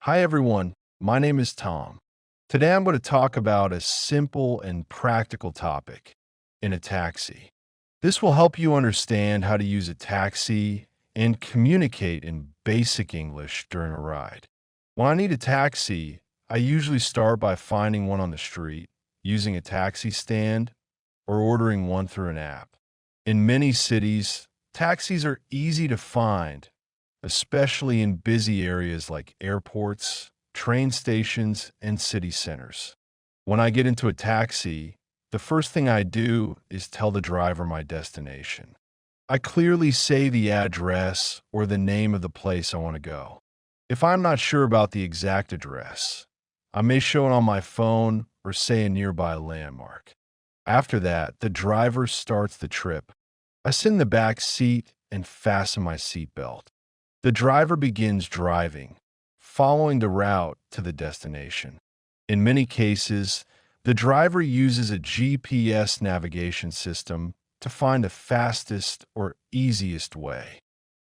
Hi everyone, my name is Tom. Today I'm going to talk about a simple and practical topic in a taxi. This will help you understand how to use a taxi and communicate in basic English during a ride. When I need a taxi, I usually start by finding one on the street, using a taxi stand, or ordering one through an app. In many cities, taxis are easy to find, especially in busy areas like airports, train stations, and city centers. When I get into a taxi, the first thing I do is tell the driver my destination. I clearly say the address or the name of the place I want to go. If I'm not sure about the exact address, I may show it on my phone or say a nearby landmark. After that, the driver starts the trip. I sit in the back seat and fasten my seatbelt. The driver begins driving, following the route to the destination. In many cases, the driver uses a GPS navigation system to find the fastest or easiest way.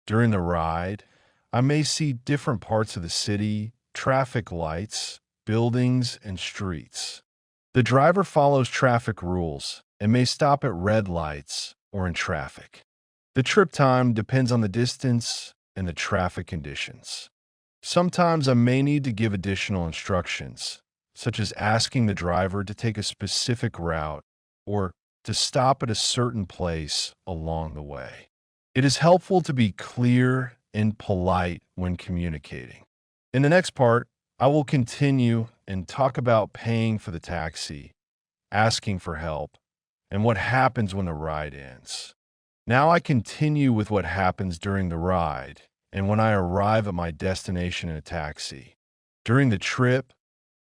During the ride, I may see different parts of the city, traffic lights, buildings, and streets. The driver follows traffic rules and may stop at red lights or in traffic. The trip time depends on the distance and the traffic conditions. Sometimes I may need to give additional instructions, such as asking the driver to take a specific route or to stop at a certain place along the way. It is helpful to be clear and polite when communicating. In the next part, I will continue and talk about paying for the taxi, asking for help, and what happens when the ride ends. Now I continue with what happens during the ride and when I arrive at my destination in a taxi. During the trip,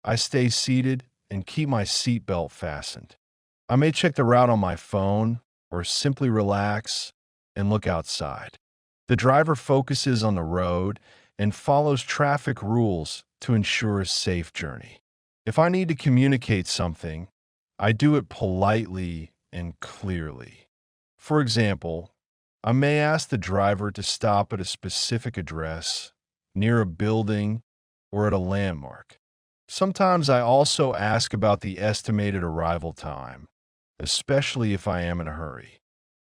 I stay seated and keep my seatbelt fastened. I may check the route on my phone or simply relax and look outside. The driver focuses on the road and follows traffic rules to ensure a safe journey. If I need to communicate something, I do it politely and clearly. For example, I may ask the driver to stop at a specific address, near a building, or at a landmark. Sometimes I also ask about the estimated arrival time, especially if I am in a hurry.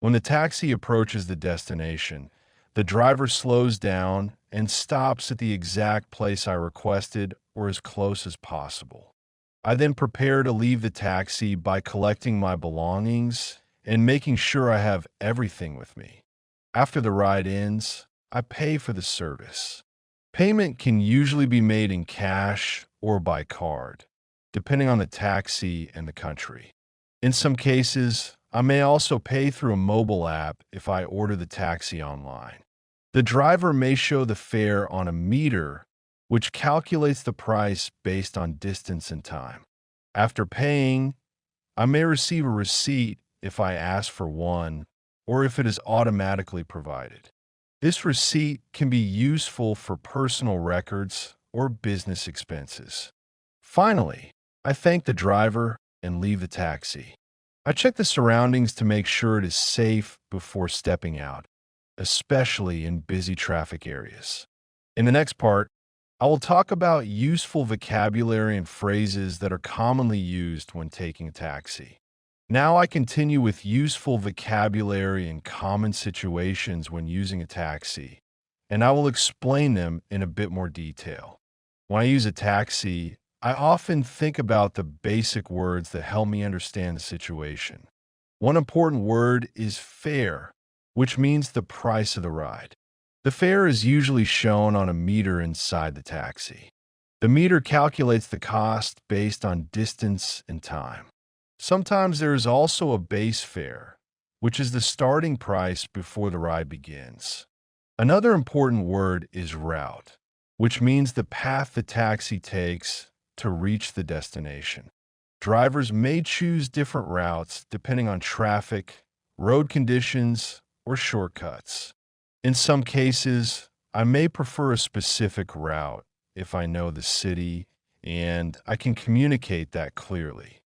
When the taxi approaches the destination, the driver slows down and stops at the exact place I requested or as close as possible. I then prepare to leave the taxi by collecting my belongings and making sure I have everything with me. After the ride ends, I pay for the service. Payment can usually be made in cash or by card, depending on the taxi and the country. In some cases, I may also pay through a mobile app if I order the taxi online. The driver may show the fare on a meter, which calculates the price based on distance and time. After paying, I may receive a receipt if I ask for one or if it is automatically provided. This receipt can be useful for personal records or business expenses. Finally, I thank the driver and leave the taxi. I check the surroundings to make sure it is safe before stepping out, especially in busy traffic areas. In the next part, I will talk about useful vocabulary and phrases that are commonly used when taking a taxi. Now I continue with useful vocabulary in common situations when using a taxi, and I will explain them in a bit more detail. When I use a taxi, I often think about the basic words that help me understand the situation. One important word is fare, which means the price of the ride. The fare is usually shown on a meter inside the taxi. The meter calculates the cost based on distance and time. Sometimes there is also a base fare, which is the starting price before the ride begins. Another important word is route, which means the path the taxi takes to reach the destination. Drivers may choose different routes depending on traffic, road conditions, or shortcuts. In some cases, I may prefer a specific route if I know the city and I can communicate that clearly.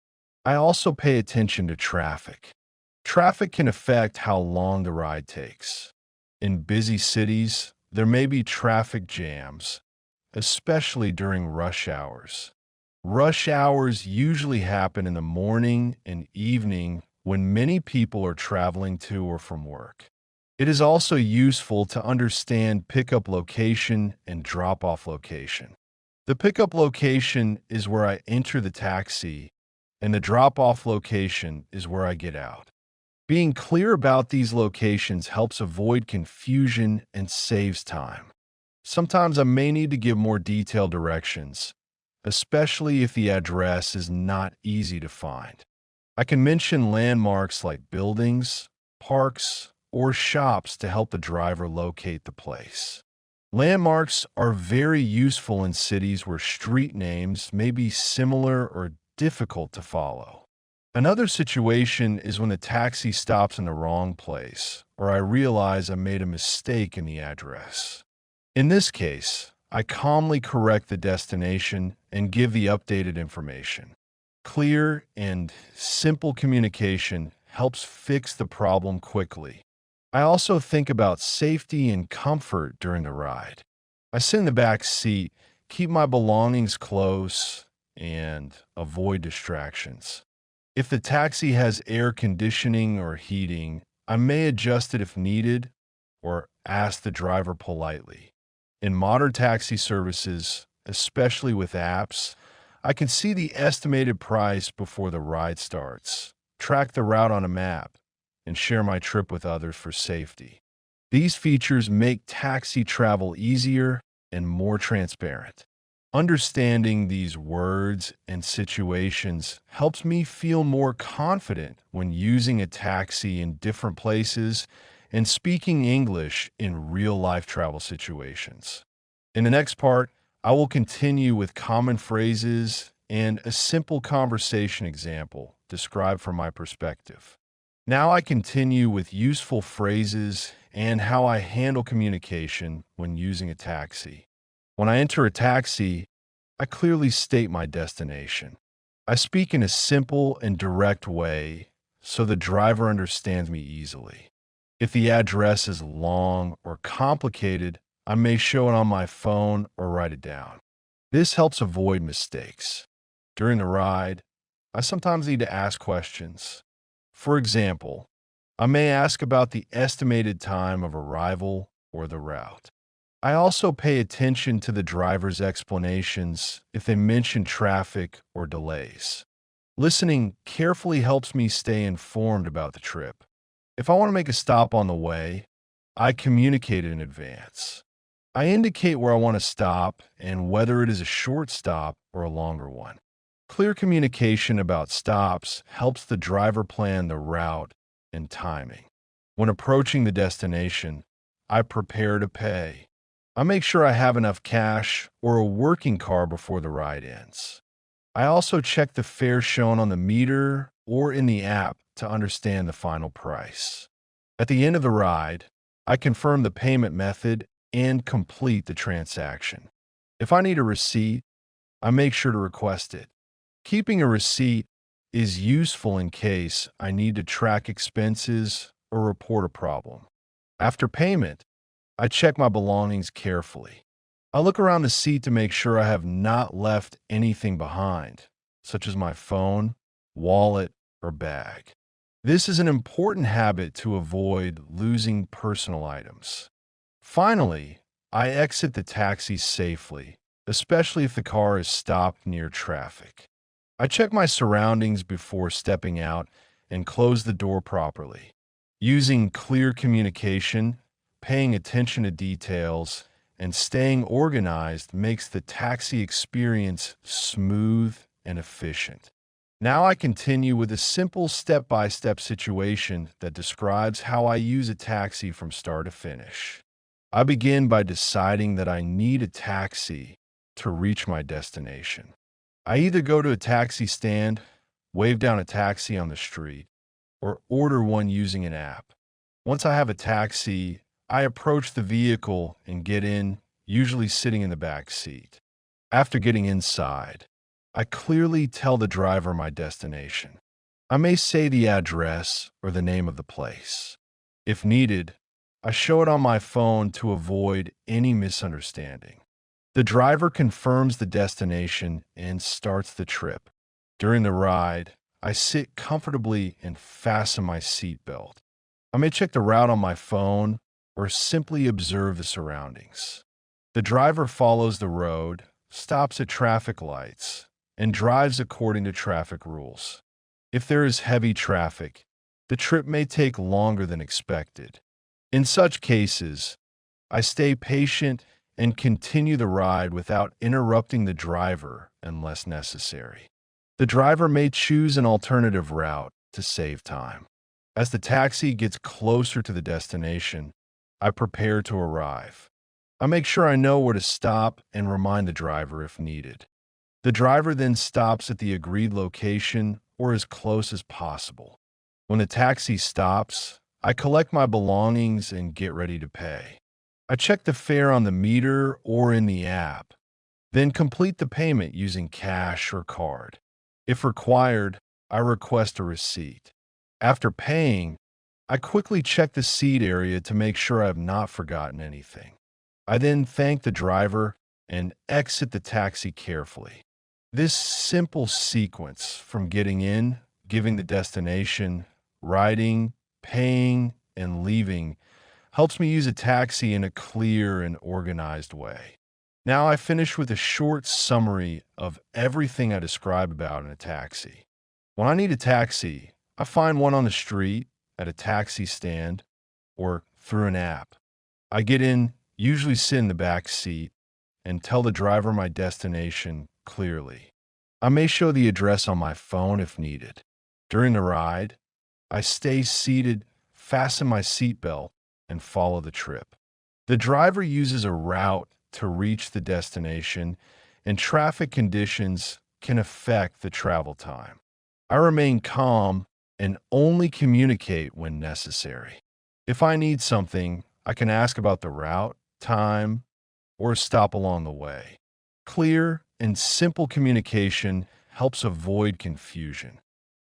I also pay attention to traffic. Traffic can affect how long the ride takes. In busy cities, there may be traffic jams, especially during rush hours. Rush hours usually happen in the morning and evening when many people are traveling to or from work. It is also useful to understand pickup location and drop-off location. The pickup location is where I enter the taxi, and the drop-off location is where I get out. Being clear about these locations helps avoid confusion and saves time. Sometimes I may need to give more detailed directions, especially if the address is not easy to find. I can mention landmarks like buildings, parks, or shops to help the driver locate the place. Landmarks are very useful in cities where street names may be similar or difficult to follow. Another situation is when the taxi stops in the wrong place, or I realize I made a mistake in the address. In this case, I calmly correct the destination and give the updated information. Clear and simple communication helps fix the problem quickly. I also think about safety and comfort during the ride. I sit in the back seat, keep my belongings close, and avoid distractions. If the taxi has air conditioning or heating, I may adjust it if needed or ask the driver politely. In modern taxi services, especially with apps, I can see the estimated price before the ride starts, track the route on a map, and share my trip with others for safety. These features make taxi travel easier and more transparent. Understanding these words and situations helps me feel more confident when using a taxi in different places and speaking English in real-life travel situations. In the next part, I will continue with common phrases and a simple conversation example described from my perspective. Now I continue with useful phrases and how I handle communication when using a taxi. When I enter a taxi, I clearly state my destination. I speak in a simple and direct way so the driver understands me easily. If the address is long or complicated, I may show it on my phone or write it down. This helps avoid mistakes. During the ride, I sometimes need to ask questions. For example, I may ask about the estimated time of arrival or the route. I also pay attention to the driver's explanations if they mention traffic or delays. Listening carefully helps me stay informed about the trip. If I want to make a stop on the way, I communicate in advance. I indicate where I want to stop and whether it is a short stop or a longer one. Clear communication about stops helps the driver plan the route and timing. When approaching the destination, I prepare to pay. I make sure I have enough cash or a working car before the ride ends. I also check the fare shown on the meter or in the app to understand the final price. At the end of the ride, I confirm the payment method and complete the transaction. If I need a receipt, I make sure to request it. Keeping a receipt is useful in case I need to track expenses or report a problem. After payment, I check my belongings carefully. I look around the seat to make sure I have not left anything behind, such as my phone, wallet, or bag. This is an important habit to avoid losing personal items. Finally, I exit the taxi safely, especially if the car is stopped near traffic. I check my surroundings before stepping out and close the door properly. Using clear communication, paying attention to details, and staying organized makes the taxi experience smooth and efficient. Now I continue with a simple step-by-step situation that describes how I use a taxi from start to finish. I begin by deciding that I need a taxi to reach my destination. I either go to a taxi stand, wave down a taxi on the street, or order one using an app. Once I have a taxi, I approach the vehicle and get in, usually sitting in the back seat. After getting inside, I clearly tell the driver my destination. I may say the address or the name of the place. If needed, I show it on my phone to avoid any misunderstanding. The driver confirms the destination and starts the trip. During the ride, I sit comfortably and fasten my seatbelt. I may check the route on my phone or simply observe the surroundings. The driver follows the road, stops at traffic lights, and drives according to traffic rules. If there is heavy traffic, the trip may take longer than expected. In such cases, I stay patient and continue the ride without interrupting the driver unless necessary. The driver may choose an alternative route to save time. As the taxi gets closer to the destination, I prepare to arrive. I make sure I know where to stop and remind the driver if needed. The driver then stops at the agreed location or as close as possible. When the taxi stops, I collect my belongings and get ready to pay. I check the fare on the meter or in the app, then complete the payment using cash or card. If required, I request a receipt. After paying, I quickly check the seat area to make sure I have not forgotten anything. I then thank the driver and exit the taxi carefully. This simple sequence from getting in, giving the destination, riding, paying, and leaving helps me use a taxi in a clear and organized way. Now I finish with a short summary of everything I described about in a taxi. When I need a taxi, I find one on the street, at a taxi stand, or through an app. I get in, usually sit in the back seat, and tell the driver my destination clearly. I may show the address on my phone if needed. During the ride, I stay seated, fasten my seatbelt, and follow the trip. The driver uses a route to reach the destination, and traffic conditions can affect the travel time. I remain calm and only communicate when necessary. If I need something, I can ask about the route, time, or stop along the way. Clear and simple communication helps avoid confusion.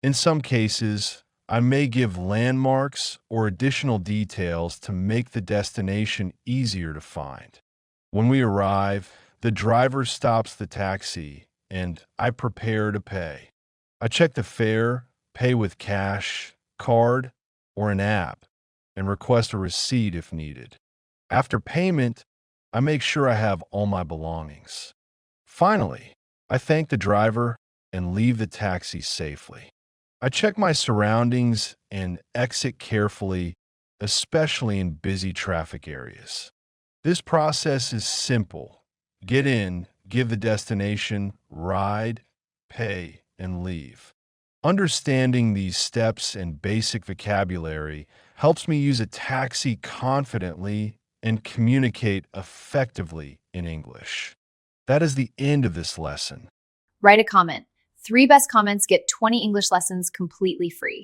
In some cases, I may give landmarks or additional details to make the destination easier to find. When we arrive, the driver stops the taxi and I prepare to pay. I check the fare, pay with cash, card, or an app, and request a receipt if needed. After payment, I make sure I have all my belongings. Finally, I thank the driver and leave the taxi safely. I check my surroundings and exit carefully, especially in busy traffic areas. This process is simple. Get in, give the destination, ride, pay, and leave. Understanding these steps and basic vocabulary helps me use a taxi confidently and communicate effectively in English. That is the end of this lesson. Write a comment. 3 best comments get 20 English lessons completely free.